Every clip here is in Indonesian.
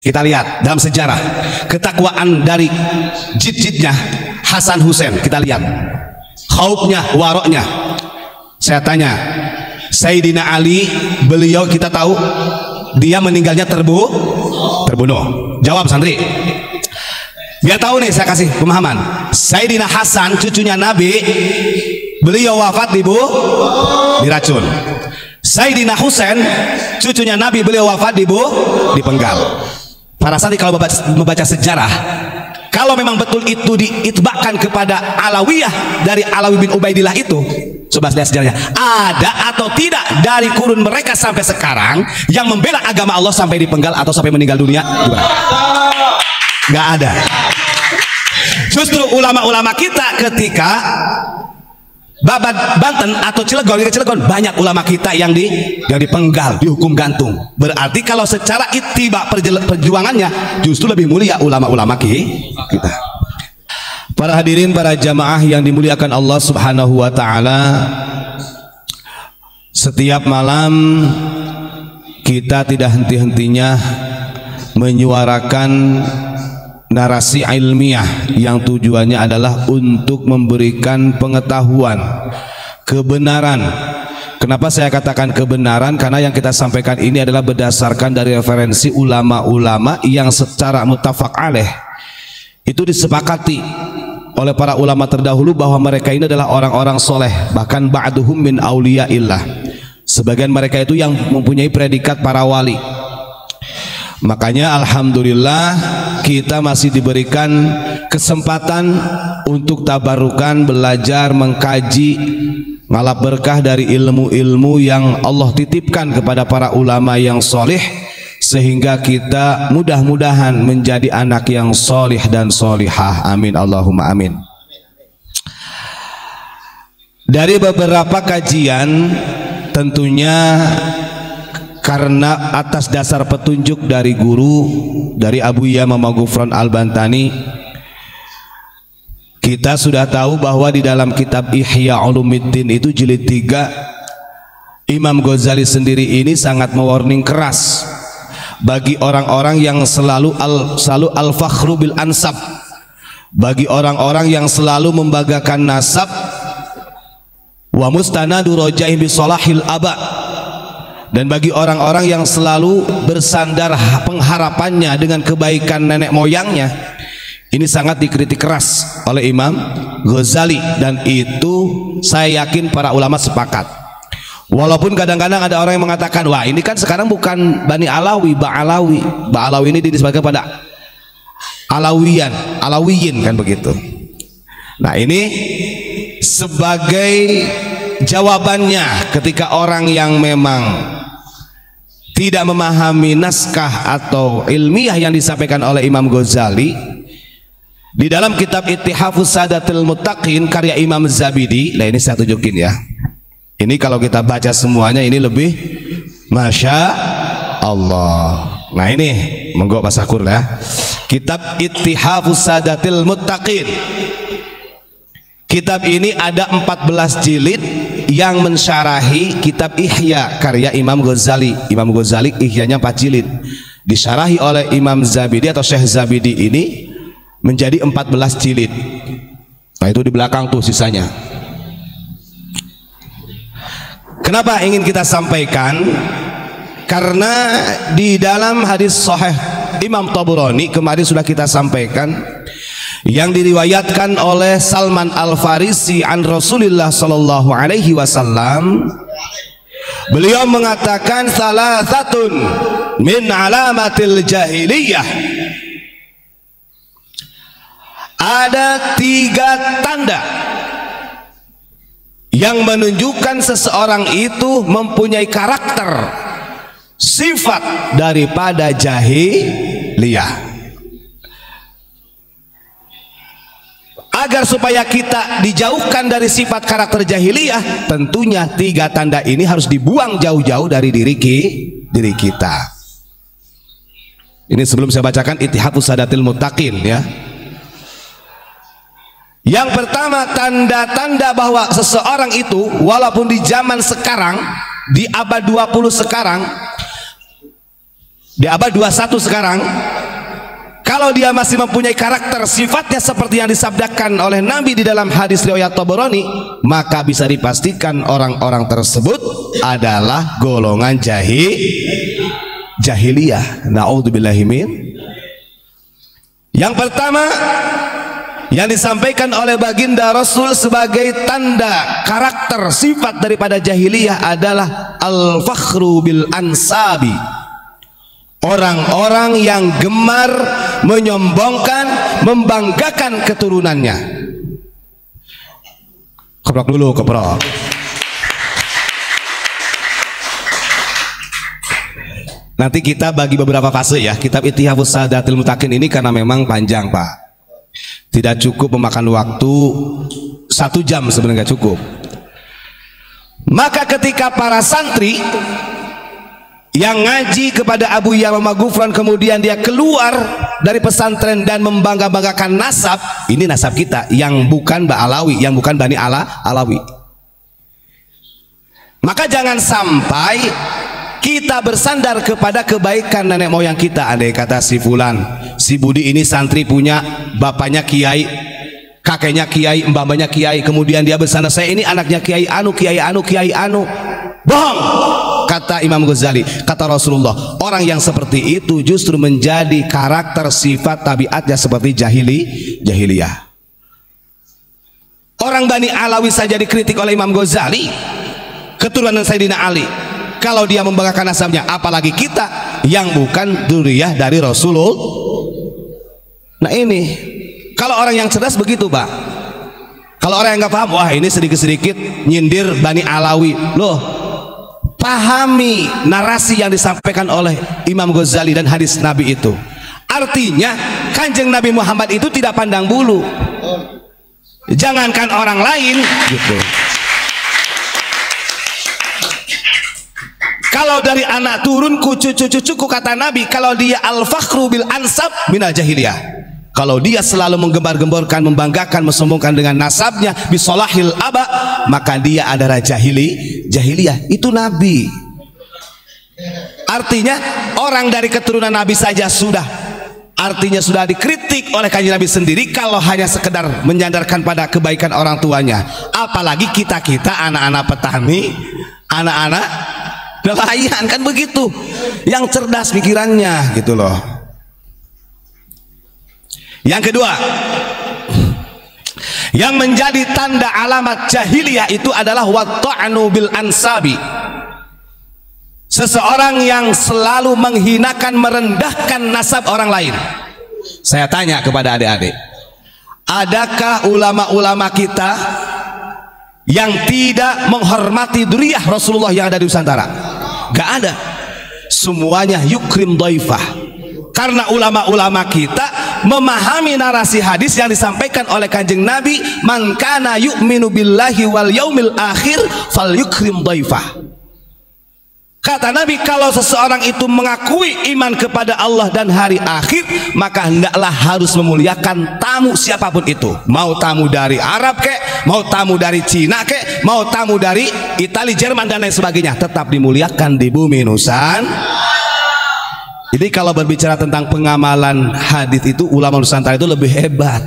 Kita lihat dalam sejarah ketakwaan dari jid-jidnya Hasan Hussein. Kita lihat khaufnya, waroknya. Saya tanya, Sayyidina Ali, beliau kita tahu dia meninggalnya terbunuh. Jawab santri. Dia tahu nih, saya kasih pemahaman. Sayyidina Hasan, cucunya Nabi, beliau wafat diracun. Sayyidina Husain, cucunya Nabi, beliau wafat dipenggal. Para santri kalau membaca sejarah, kalau memang betul itu diitbahkan kepada Alawiyah dari Alawi bin Ubaidillah itu, coba lihat sejarahnya. Ada atau tidak dari kurun mereka sampai sekarang yang membela agama Allah sampai dipenggal atau sampai meninggal dunia? Gak ada. Justru ulama-ulama kita ketika Banten atau Cilegon, banyak ulama kita yang dipenggal, dihukum gantung. Berarti kalau secara ittiba perjuangannya justru lebih mulia ulama-ulama kita. Para hadirin, para jamaah yang dimuliakan Allah Subhanahu wa taala, setiap malam kita tidak henti-hentinya menyuarakan narasi ilmiah yang tujuannya adalah untuk memberikan pengetahuan kebenaran. Kenapa saya katakan kebenaran? Karena yang kita sampaikan ini adalah berdasarkan dari referensi ulama-ulama yang secara muttafaq alaih itu disepakati oleh para ulama terdahulu bahwa mereka ini adalah orang-orang soleh, bahkan ba'duhum min auliyaillah. Sebagian mereka itu yang mempunyai predikat para wali. Makanya alhamdulillah kita masih diberikan kesempatan untuk tabarukan, belajar, mengkaji, ngalap berkah dari ilmu-ilmu yang Allah titipkan kepada para ulama yang soleh, sehingga kita mudah-mudahan menjadi anak yang soleh dan solihah. Amin Allahumma amin. Dari beberapa kajian, tentunya karena atas dasar petunjuk dari guru, dari Abu Yamamah Ghufran Al-Bantani, kita sudah tahu bahwa di dalam kitab Ihya Ulumuddin itu jilid 3, Imam Ghazali sendiri ini sangat mewarning keras bagi orang-orang yang selalu al-fakhru bil ansab, bagi orang-orang yang selalu membanggakan nasab, wa mustanadu rajai bi salahil aba, dan bagi orang-orang yang selalu bersandar pengharapannya dengan kebaikan nenek moyangnya. Ini sangat dikritik keras oleh Imam Ghazali, dan itu saya yakin para ulama sepakat. Walaupun kadang-kadang ada orang yang mengatakan, wah ini kan sekarang bukan Bani Alawi, Ba'alawi. Ba'alawi ini disebutkan pada Alawiyin kan begitu. Nah ini sebagai jawabannya ketika orang yang memang tidak memahami naskah atau ilmiah yang disampaikan oleh Imam Ghazali di dalam kitab Ittihafus Sadatil Muttaqin karya Imam Zabidi. Nah ini saya tunjukin ya, ini kalau kita baca semuanya ini lebih Masya Allah. Nah ini monggo Pak Sakur ya, kitab Ittihafus Sadatil Muttaqin. Kitab ini ada 14 jilid yang mensyarahi kitab Ihya karya Imam Ghazali. Imam Ghazali Ihyanya 4 jilid, disyarahi oleh Imam Zabidi atau Syekh Zabidi ini menjadi 14 jilid. Nah itu di belakang tuh sisanya. Kenapa ingin kita sampaikan? Karena di dalam hadis sahih Imam Tabrani kemarin sudah kita sampaikan, yang diriwayatkan oleh Salman Al-Farisi an Rasulullah sallallahu alaihi wasallam, beliau mengatakan salasatun min alamatil jahiliyah, ada 3 tanda yang menunjukkan seseorang itu mempunyai karakter sifat daripada jahiliyah. Agar supaya kita dijauhkan dari sifat karakter jahiliyah, tentunya 3 tanda ini harus dibuang jauh-jauh dari diri kita. Ini sebelum saya bacakan Ittihafus Sadatil Muttaqin ya. Yang pertama, tanda-tanda bahwa seseorang itu walaupun di zaman sekarang, di abad 20 sekarang, di abad 21 sekarang, kalau dia masih mempunyai karakter sifatnya seperti yang disabdakan oleh Nabi di dalam hadis riwayat Tabarani, maka bisa dipastikan orang-orang tersebut adalah golongan jahiliyah. Na'udzubillahi min. Yang pertama yang disampaikan oleh baginda Rasul sebagai tanda karakter sifat daripada jahiliyah adalah al-fakhru bil ansabi. Orang-orang yang gemar menyombongkan, membanggakan keturunannya. Keprok dulu, keprok. Nanti kita bagi beberapa fase ya. Kitab Ittihafus Sadatil Muttaqin ini karena memang panjang, Pak. Tidak cukup memakan waktu 1 jam, sebenarnya nggak cukup. Maka ketika para santri yang ngaji kepada Abu Yamamah Ghufran kemudian dia keluar dari pesantren dan membangga-banggakan nasab, ini nasab kita yang bukan Ba'alawi, yang bukan Bani Alawi. Maka jangan sampai kita bersandar kepada kebaikan nenek moyang kita. Andai kata si fulan, si Budi ini santri punya bapaknya kiai, kakeknya kiai, mbah-mbahnya kiai, kemudian dia bersandar saya ini anaknya kiai anu, kiai anu, kiai anu. Bohong, kata Imam Ghazali, kata Rasulullah, orang yang seperti itu justru menjadi karakter sifat tabiatnya seperti jahiliyah. Orang Bani Alawi saja dikritik oleh Imam Ghazali, keturunan Sayyidina Ali. Kalau dia membanggakan nasabnya, apalagi kita yang bukan dzurriyyah dari Rasulullah. Nah ini, kalau orang yang cerdas begitu, Pak. Kalau orang yang nggak paham, wah ini sedikit-sedikit nyindir Bani Alawi. Loh, pahami narasi yang disampaikan oleh Imam Ghazali dan hadis Nabi itu. Artinya Kanjeng Nabi Muhammad itu tidak pandang bulu. Jangankan orang lain gitu. Kalau dari anak turunku, cucu-cucuku, kata Nabi, kalau dia al-fakhru bil ansab minal jahiliyah. Kalau dia selalu menggembar-gemborkan, membanggakan, mensombongkan dengan nasabnya bisolahil aba, maka dia adalah jahiliyah. Itu Nabi. Artinya orang dari keturunan Nabi saja sudah, artinya sudah dikritik oleh Kanjeng Nabi sendiri kalau hanya sekedar menyandarkan pada kebaikan orang tuanya. Apalagi kita-kita anak-anak petani, anak-anak nelayan, kan begitu, yang cerdas pikirannya gitu loh. Yang kedua, yang menjadi tanda alamat jahiliyah itu adalah watta'nu bil ansabi. Seseorang yang selalu menghinakan, merendahkan nasab orang lain. Saya tanya kepada adik-adik, adakah ulama-ulama kita yang tidak menghormati dzurriyyah Rasulullah yang ada di Nusantara? Gak ada. Semuanya yukrim dhaifah. Karena ulama-ulama kita memahami narasi hadis yang disampaikan oleh Kanjeng Nabi, man kana yu'minu billahi wal yaumil akhir fal yukrim dhaifah. Kata Nabi, kalau seseorang itu mengakui iman kepada Allah dan hari akhir, maka hendaklah harus memuliakan tamu siapapun itu. Mau tamu dari Arab kek, mau tamu dari Cina kek, mau tamu dari Italia, Jerman dan lain sebagainya, tetap dimuliakan di bumi Nusantara. Jadi kalau berbicara tentang pengamalan hadis itu, ulama Nusantara itu lebih hebat.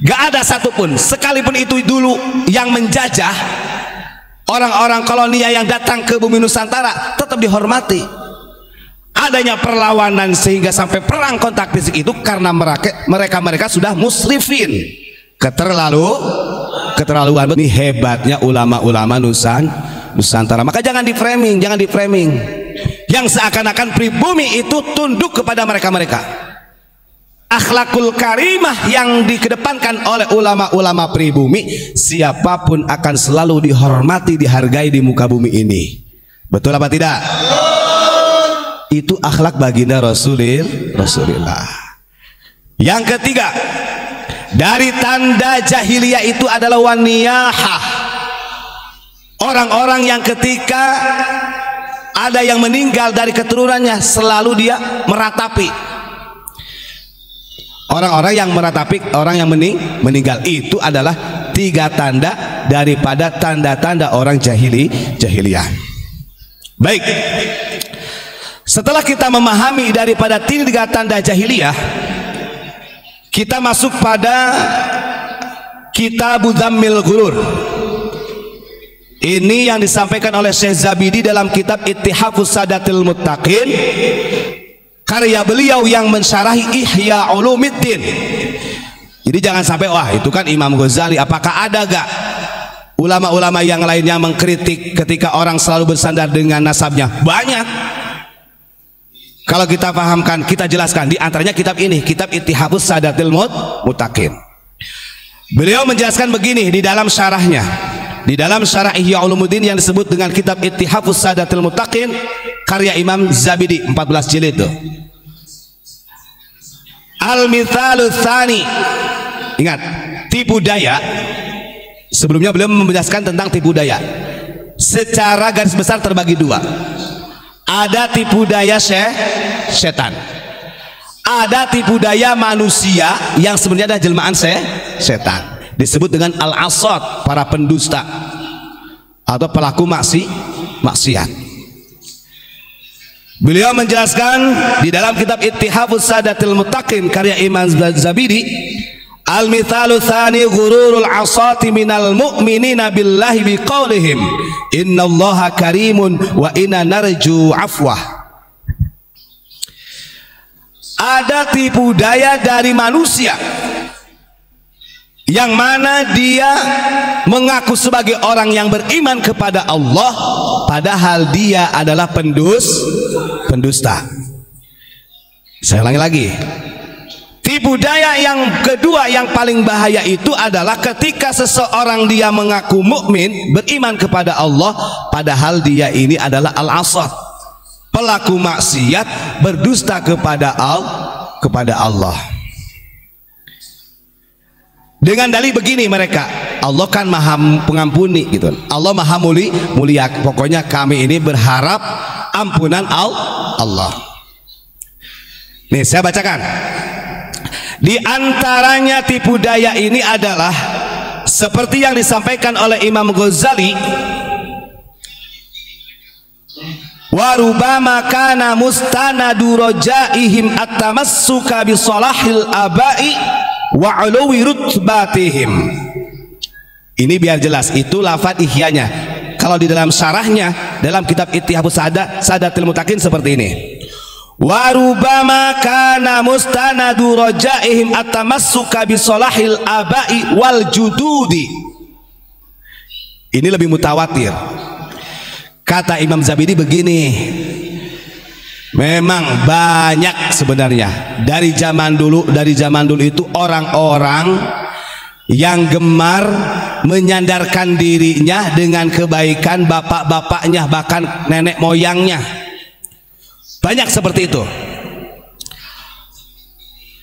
Gak ada satupun, sekalipun itu dulu yang menjajah, orang-orang kolonia yang datang ke bumi Nusantara tetap dihormati. Adanya perlawanan sehingga sampai perang kontak fisik itu karena mereka sudah musrifin, keterlaluan. Ini hebatnya ulama-ulama Nusantara. Maka jangan di framing, yang seakan-akan pribumi itu tunduk kepada mereka. Akhlakul karimah yang dikedepankan oleh ulama-ulama pribumi, siapapun akan selalu dihormati, dihargai di muka bumi ini. Betul apa tidak? Itu akhlak baginda Rasulullah. Yang ketiga, dari tanda jahiliyah itu adalah waniyahah. Orang-orang yang ketika ada yang meninggal dari keturunannya selalu dia meratapi. Orang-orang yang meratapi orang yang meninggal itu adalah 3 tanda daripada tanda-tanda orang jahiliyah. Baik, setelah kita memahami daripada 3 tanda jahiliyah, Kita masuk pada Kitab Dzammil Ghurur. Ini yang disampaikan oleh Syekh Zabidi dalam kitab Ittihafus Sadatil Muttaqin, karya beliau yang mensyarahi Ihya Ulumuddin. Jadi jangan sampai wah itu kan Imam Ghazali. Apakah ada gak ulama-ulama yang lain yang mengkritik ketika orang selalu bersandar dengan nasabnya? Banyak. Kalau kita pahamkan, kita jelaskan, di antaranya kitab ini, kitab Ittihafus Sadatil Muttaqin. Beliau menjelaskan begini di dalam syarahnya, di dalam syarah Ihya Ulumuddin yang disebut dengan kitab Ittihafus Sadatil Muttaqin, karya Imam Zabidi, 14 jilid itu. Al-Mithalus Tsani. Ingat, tipu daya. Sebelumnya beliau menjelaskan tentang tipu daya. Secara garis besar terbagi dua. Ada tipu daya setan. Ada tipu daya manusia yang sebenarnya adalah jelmaan setan. Disebut dengan al-asad, para pendusta atau pelaku maksiat. Beliau menjelaskan di dalam kitab Ittihafus Sadatil Muttaqin karya Imam Zabidi, al-mithalu tsani ghururul asati minal mu'minina billahi biqaulihim innallaha karimun wa inna narju afwah. Ada tipu daya dari manusia yang mana dia mengaku sebagai orang yang beriman kepada Allah, padahal dia adalah pendusta. Saya ulangi lagi. Tipu daya yang kedua yang paling bahaya itu adalah ketika seseorang dia mengaku mukmin, beriman kepada Allah, padahal dia ini adalah al-asad, pelaku maksiat, berdusta kepada Allah. Dengan dalih begini mereka, Allah kan maha pengampuni gitu. Allah maha mulia. Pokoknya kami ini berharap ampunan Allah. Nih saya bacakan. Di antaranya tipu daya ini adalah seperti yang disampaikan oleh Imam Ghazali, wa rubama kana mustanadu rajaihim at-tamassuka bi salahil abai wa uluwi rutbatihim. Ini biar jelas, itu lafaz ihyanya. Kalau di dalam syarahnya dalam kitab Ittihafus Sadatil Muttaqin seperti ini, wa rubama kana mustanadu rajaihim at-tamassuka bi salahil abai wal jududi. Ini lebih mutawatir. Kata Imam Zabidi begini, memang banyak sebenarnya dari zaman dulu itu orang-orang yang gemar menyandarkan dirinya dengan kebaikan bapak-bapaknya, bahkan nenek moyangnya. Banyak seperti itu.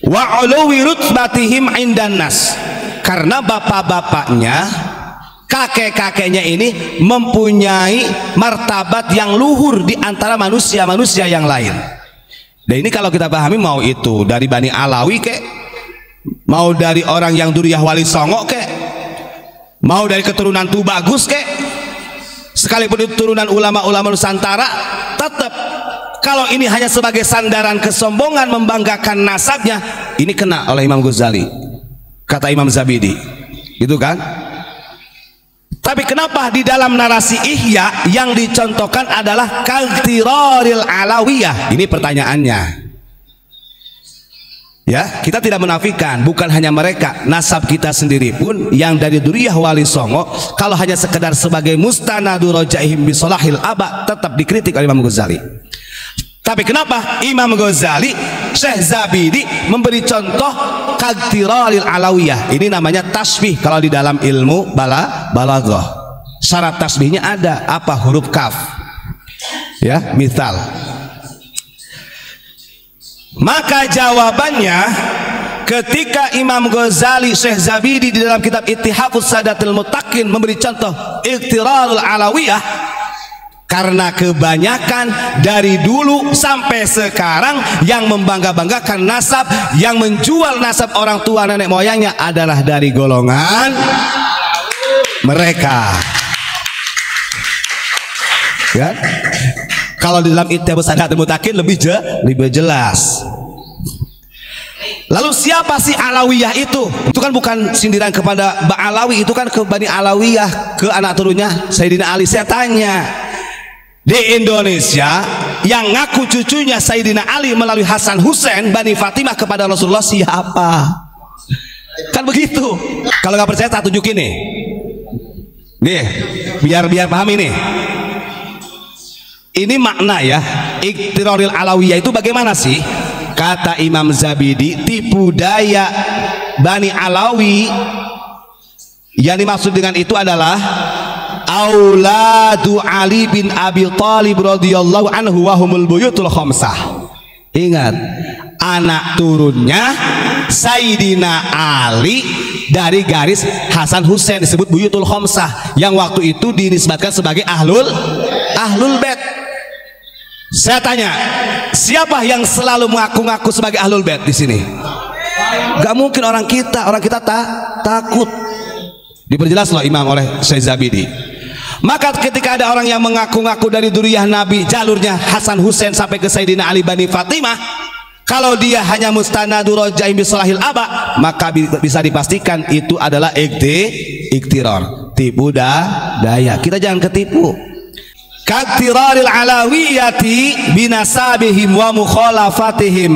Wa uluwi rutbatihim indan nas, karena bapak-bapaknya, kakek-kakeknya ini mempunyai martabat yang luhur di antara manusia-manusia yang lain. Dan ini kalau kita pahami, mau itu dari Bani Alawi kek, mau dari orang yang Duriyah Wali Songo kek, mau dari keturunan Tubagus kek, sekalipun itu turunan ulama-ulama Nusantara, tetap kalau ini hanya sebagai sandaran kesombongan membanggakan nasabnya, ini kena oleh Imam Ghazali, kata Imam Zabidi, gitu kan? Tapi kenapa di dalam narasi Ihya yang dicontohkan adalah kaltiroril alawiyah? Ini pertanyaannya. Ya, kita tidak menafikan, bukan hanya mereka, nasab kita sendiri pun yang dari Duriyah Wali Songo, kalau hanya sekedar sebagai mustanadu rojaihim bisolahil aba, tetap dikritik oleh Imam Ghazali. Tapi kenapa Imam Ghazali, Syekh Zabidi memberi contoh kaltiroril alawiyah? Ini namanya tasbih kalau di dalam ilmu balaghah. Syarat tasbihnya ada apa? Huruf kaf. Ya, misal. Maka jawabannya ketika Imam Ghazali, Syekh Zabidi di dalam kitab Ittihafus Sadatil Muttaqin memberi contoh iktirarul alawiyah, karena kebanyakan dari dulu sampai sekarang yang membangga-banggakan nasab, yang menjual nasab orang tua nenek moyangnya adalah dari golongan mereka. Ya? Kalau di dalam Ittihafus Sadatil Muttaqin lebih jelas. Lalu siapa sih Alawiyah itu? Itu kan bukan sindiran kepada Ba'alawi, itu kan ke Bani Alawiyah, ke anak turunnya Sayyidina Ali. Saya tanya, di Indonesia yang ngaku cucunya Sayyidina Ali melalui Hasan Husain Bani Fatimah kepada Rasulullah siapa? Kan begitu. Kalau nggak percaya tak tunjukin nih. Nih, biar paham ini. Ini makna ya, Iktiraril Alawiyah itu bagaimana sih? Kata Imam Zabidi, tipu daya Bani Alawi yang dimaksud dengan itu adalah auladu Ali bin Abi Thalib radhiyallahu anhu wa humul buyutul khamsah. Ingat, anak turunnya Sayyidina Ali dari garis Hasan Husain disebut buyutul khamsah, yang waktu itu dinisbatkan sebagai ahlul bait. Saya tanya, siapa yang selalu mengaku-ngaku sebagai ahlul bait di sini? Gak mungkin orang kita takut. Diperjelas loh Imam oleh Syekh Zabidi. Maka ketika ada orang yang mengaku-ngaku dari duriyah Nabi, jalurnya Hasan Husain sampai ke Sayyidina Ali Bani Fatimah, kalau dia hanya mustanadu rojaim bisolahil aba, maka bisa dipastikan itu adalah iktirar, tipu daya. Kita jangan ketipu. Kaktiraril alawiyati binasabihim wa mukhalafatihim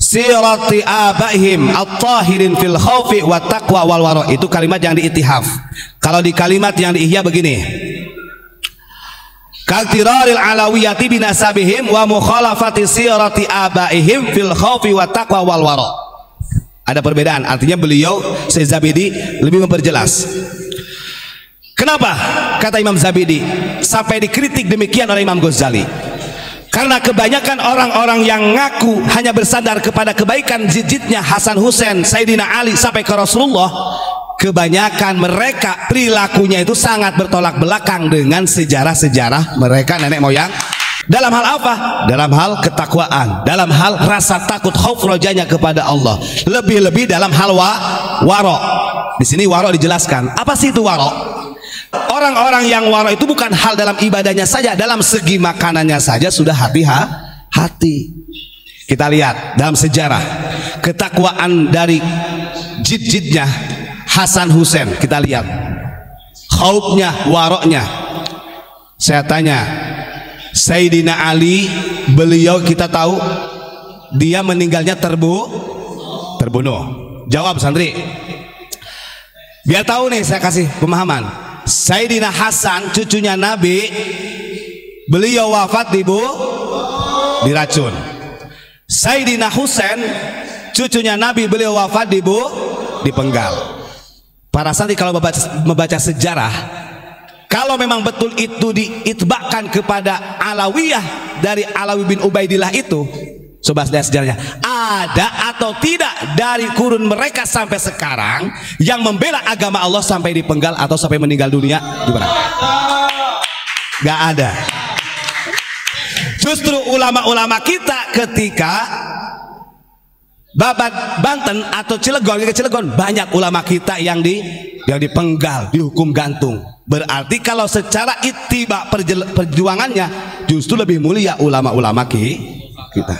sirati abaihim at-tahirin fil khawfi wa taqwa wal wara. Itu kalimat yang diittihaf. Kalau di kalimat yang diihya begini, kaktiraril alawiyati binasabihim wa mukhalafati sirati abaihim fil khawfi wa taqwa wal wara. Ada perbedaan, artinya beliau Syekh Zabidi lebih memperjelas. Kenapa kata Imam Zabidi sampai dikritik demikian oleh Imam Ghazali? Karena kebanyakan orang-orang yang ngaku hanya bersandar kepada kebaikan jijitnya Hasan Husain, Sayyidina Ali sampai ke Rasulullah, kebanyakan mereka perilakunya itu sangat bertolak belakang dengan sejarah-sejarah mereka nenek moyang. Dalam hal apa? Dalam hal ketakwaan, dalam hal rasa takut, khauf rojanya kepada Allah. Lebih-lebih dalam hal waro. Di sini waro dijelaskan. Apa sih itu waro? Orang-orang yang waro itu bukan hal dalam ibadahnya saja, dalam segi makanannya saja sudah hati-hati. Kita lihat dalam sejarah ketakwaan dari jid-jidnya Hasan Husain. Kita lihat khaufnya, waroknya. Saya tanya, Sayyidina Ali, beliau kita tahu dia meninggalnya terbunuh. Jawab santri. Biar tahu nih, saya kasih pemahaman. Sayyidina Hasan, cucunya Nabi, beliau wafat diracun. Sayyidina Husain, cucunya Nabi, beliau wafat dipenggal. Para santri kalau membaca sejarah, kalau memang betul itu diitbakkan kepada Alawiyah dari Alawi bin Ubaidillah itu, coba lihat sejarahnya. Ada atau tidak dari kurun mereka sampai sekarang yang membela agama Allah sampai dipenggal atau sampai meninggal dunia? Gimana? Gak ada. Justru ulama-ulama kita ketika Babat Banten atau Cilegon, banyak ulama kita yang dipenggal, dihukum gantung. Berarti kalau secara ittiba perjuangannya justru lebih mulia ulama-ulama kita.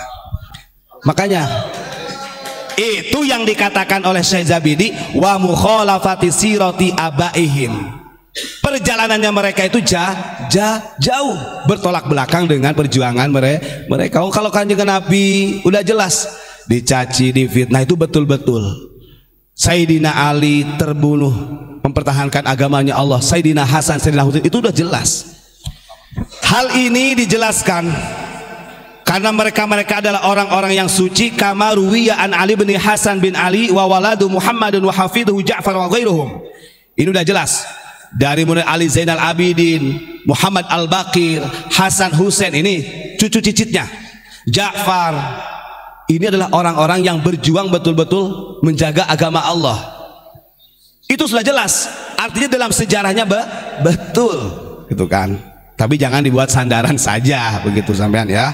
Makanya itu yang dikatakan oleh Syekh Zabidi, wa mukhalafati sirati abaihim. Perjalanannya mereka itu jauh bertolak belakang dengan perjuangan mereka. Kalau Kanjeng Nabi udah jelas dicaci, difitnah, itu betul-betul. Sayyidina Ali terbunuh mempertahankan agamanya Allah. Sayyidina Hasan, Sayyidina Husain, itu udah jelas. Hal ini dijelaskan karena mereka adalah orang-orang yang suci. Kama ruwiya an Ali bin Hasan bin Ali wa waladu Muhammadun wa hafidhu Ja'far wa ghairuhum. Ini udah jelas. Dari mulai Ali Zainal Abidin, Muhammad Al-Baqir, Hasan Husain, ini cucu cicitnya Ja'far. Ini adalah orang-orang yang berjuang betul-betul menjaga agama Allah. Itu sudah jelas. Artinya dalam sejarahnya betul, gitu kan. Tapi jangan dibuat sandaran saja begitu sampean ya.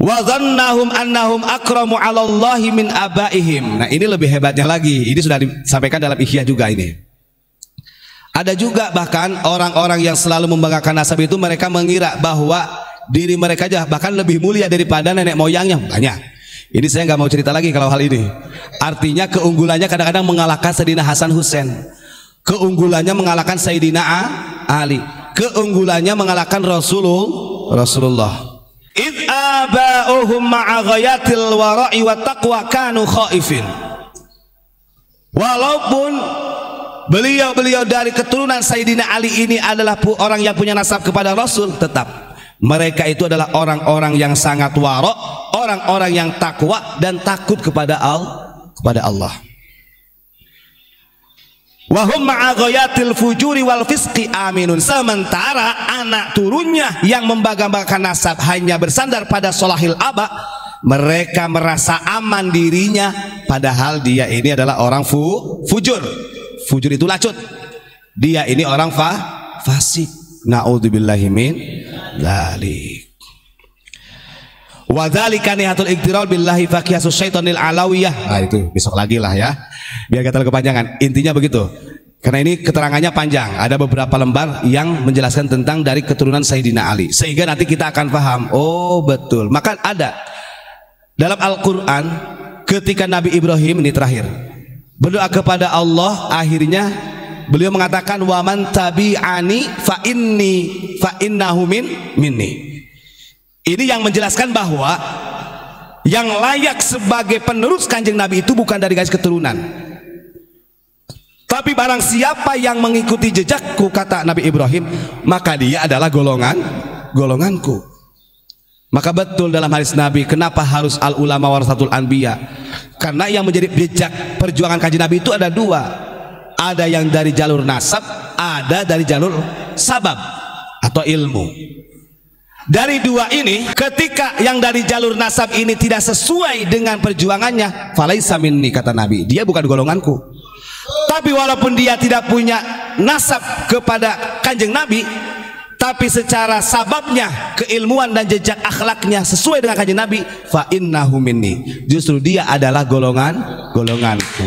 Wa dhannahum annahum akramu 'ala Allahi min abaihim. Nah, ini lebih hebatnya lagi. Ini sudah disampaikan dalam Ihya juga ini. Ada juga bahkan orang-orang yang selalu membanggakan nasab itu, mereka mengira bahwa diri mereka aja bahkan lebih mulia daripada nenek moyangnya. Makanya ini saya nggak mau cerita lagi kalau hal ini. Artinya keunggulannya kadang-kadang mengalahkan Sayyidina Hasan Husain, keunggulannya mengalahkan Sayyidina Ali, keunggulannya mengalahkan Rasulullah. Id aba'uhum ma'a ghayatil wara'i wa taqwa kanu khaifin. Walaupun beliau dari keturunan Sayyidina Ali ini adalah orang yang punya nasab kepada Rasul, tetap mereka itu adalah orang-orang yang sangat wara', orang-orang yang takwa dan takut kepada Allah. Wahum ma'a ghayatil fujuri wal fisqi aminun. Sementara anak turunnya yang membanggakan nasab hanya bersandar pada solahil aba, mereka merasa aman dirinya, padahal dia ini adalah orang fujur. Fujur itu lacut, dia ini orang fasik. Na'udzubillahi min dzalik. Wa dzalika nihatul iktirar billahi faqihasus syaitonil alawiyah. Nah itu besok lagi lah ya, biar kata kepanjangan. Intinya begitu, karena ini keterangannya panjang, ada beberapa lembar yang menjelaskan tentang dari keturunan Sayyidina Ali, sehingga nanti kita akan paham. Oh betul, maka ada dalam Al-Quran ketika Nabi Ibrahim ini terakhir berdoa kepada Allah, akhirnya beliau mengatakan waman tabi'ani fa innahu minni. Ini yang menjelaskan bahwa yang layak sebagai penerus kanjeng Nabi itu bukan dari garis keturunan, tapi barang siapa yang mengikuti jejakku, kata Nabi Ibrahim, maka dia adalah golonganku. Maka betul dalam hadis Nabi, kenapa harus al ulama warasatul anbiya? Karena yang menjadi jejak perjuangan kanjeng Nabi itu ada dua, ada yang dari jalur nasab, ada dari jalur sabab atau ilmu. Dari dua ini, ketika yang dari jalur nasab ini tidak sesuai dengan perjuangannya, falaisa minni, kata Nabi, dia bukan golonganku. Tapi walaupun dia tidak punya nasab kepada kanjeng Nabi, tapi secara sababnya, keilmuan dan jejak akhlaknya sesuai dengan kanjeng Nabi, fa innahu minni, justru dia adalah golonganku.